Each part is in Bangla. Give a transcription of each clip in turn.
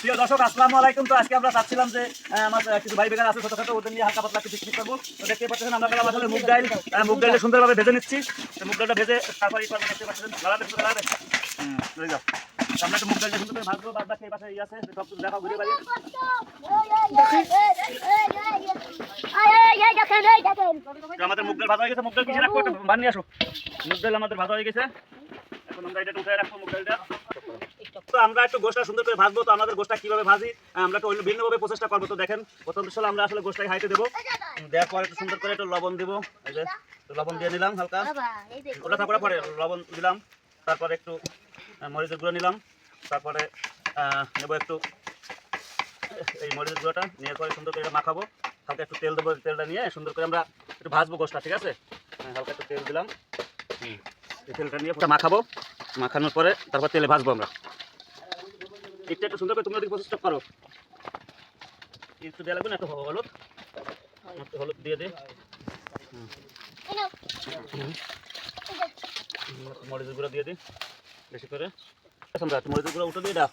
প্রিয় দর্শক আসসালামু আলাইকুম। তো আজকে আমরা চাচ্ছিলাম যে আমার কিছু ভাই বেকার আছে ছোটখাটো, ওদের নিয়ে হালকা পাতলা একটু পিকনিক করবো। তো দেখতে পাচ্ছেন আমরা গেলাম আসলে মুগ ডাল সুন্দরভাবে ভেজে নিচ্ছি। মুগ ডালটা ভেজে তারপরে দেখতে পাচ্ছেন লাড়াতে যাও। আমরা একটু মুগ ডালটা সুন্দর করে ভাজবো। বাদ বাকি এই পাশে আছে সব কিছু দেখাও ঘুরে বাড়ি। আমাদের মুগ ডাল ভাজা হয়ে গেছে। মুগ ডাল কিসে রাখবো একটু বানিয়ে আসো। মুগ ডাল আমাদের ভাজা হয়ে গেছে। এখন আমরা এটা উঠে রাখবো মুগ ডালটা। তো আমরা একটু গোশটা সুন্দর করে ভাজবো। তো আমাদের গোশটা কিভাবে ভাজি আমরা একটু ভিন্নভাবে প্রচেষ্টা করবো। তো দেখেন প্রথম বিষয় আমরা আসলে গোশটাকে হাইতে দেবো। দেওয়ার পরে একটু সুন্দর করে একটু লবণ দিব। এই যে লবণ দিয়ে নিলাম হালকা, ওটা থাকার পরে লবণ দিলাম। তারপরে একটু মরিচের গুঁড়ো নিলাম। তারপরে নেবো একটু এই মরিচের গুঁড়োটা নিয়ে পরে সুন্দর করে এটা মাখাবো। হালকা একটু তেল দেবো। তেলটা নিয়ে সুন্দর করে আমরা একটু ভাজবো গোশটা, ঠিক আছে? হালকা একটু তেল দিলাম। এই তেলটা নিয়ে মাখাবো। মাখানোর পরে তারপর তেলে ভাজবো আমরা। একটু সুন্দর করে তুমি ওদিকে প্রচেষ্টা করো। একটু দেওয়া লাগবে না, একটু হলুদ দিয়ে দে। মরিচের গুঁড়ো দিয়ে দিই বেশি করে। মরিচের গুঁড়ো উঠে দিয়ে দাও।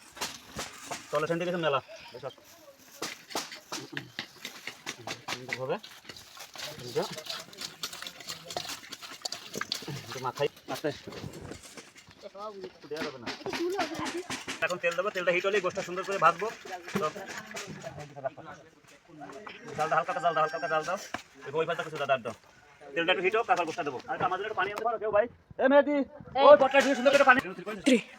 তলে সেন্টে গেছে মেলা হবে মাখাই মাথায় দেওয়া যাবে না। এখন তেল দেবো। তেলটা হিট হলেই গোশটা সুন্দর করে ভাজবো। জালটা হালকা জাল দাও। ওই পাশটা কিছু দাদা দাও। তেলটা একটু হিট হোক, তারপর গোশটা দেবো। আর আমাদের একটু পানি আনতে পারো কেউ ভাই? মেহেদি ওই পটটা দিয়ে সুন্দর করে পানি।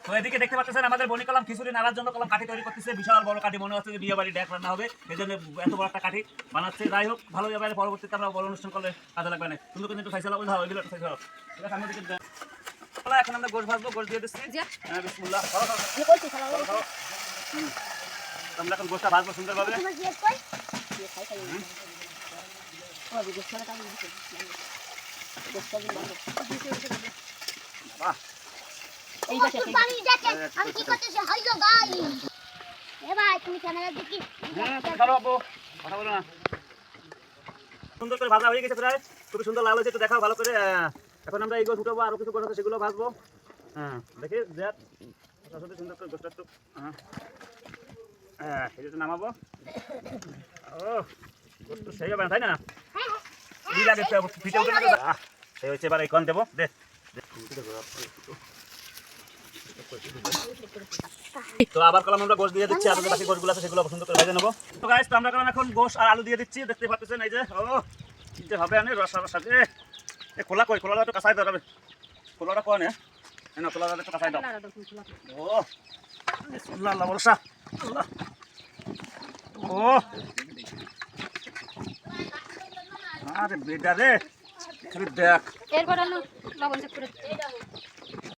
তো এদিকে দেখতে পাচ্ছেন আমাদের বনি কলাম খিচুড়ি নাড়ার জন্য কলাম কাঠি তৈরি করতেছে। বিশাল বড় কাঠি, মনে হচ্ছে যে বিয়ে বাড়ি ডেক রান্না হবে। এই জন্য এত বড় একটা কাঠি বানাচ্ছে। যাই হোক ভালো যাবে, পরবর্তীতে আমরা বড় অনুষ্ঠান করলে কাজে লাগবে না। সুন্দর করে একটু খাইছিলাম ওইগুলো একটু খাইছিলাম। এখন আমরা গোশ ভাজবো। গোশ দিয়ে দিচ্ছি। বিসমিল্লাহ। আমরা এখন গোশটা ভাজবো সুন্দরভাবে। সুন্দর করে ভাজা হয়ে গেছে প্রায়, খুবই সুন্দর লাল হয়েছে। একটু দেখাও ভালো করে। এখন আমরা এই গোশ উঠাবো, আরো কিছু গোশ আছে সেগুলো ভাজবো। দেখি সুন্দর করে গোশটা একটু এটা নামাবো। ও গোশ তো সেই হবে না, তাই না? লাগে ফিটে উঠে সেই হচ্ছে। এবার এই কন দেবো। তো আবার কলাম আমরা গোশ দিয়ে দিচ্ছি। আর বাকি গোশগুলো আছে সেগুলো সুন্দর করে ভেজে নেবো। তো গাইস, তো আমরা এখন গোশ আর আলু দিয়ে দিচ্ছি। দেখতে পাচ্ছেন এই যে দিতে হবে আমি রসা সাথে। খোলা কই? খোলাটা একটু কাঁচাই দাও। খোলাটা কয় না? না, খোলাটা একটু কাঁচাই দাও। ও আল্লাহ ভরসা। ও আরে বেটা রে, দেখ এরপর আলু লবণ চেক করে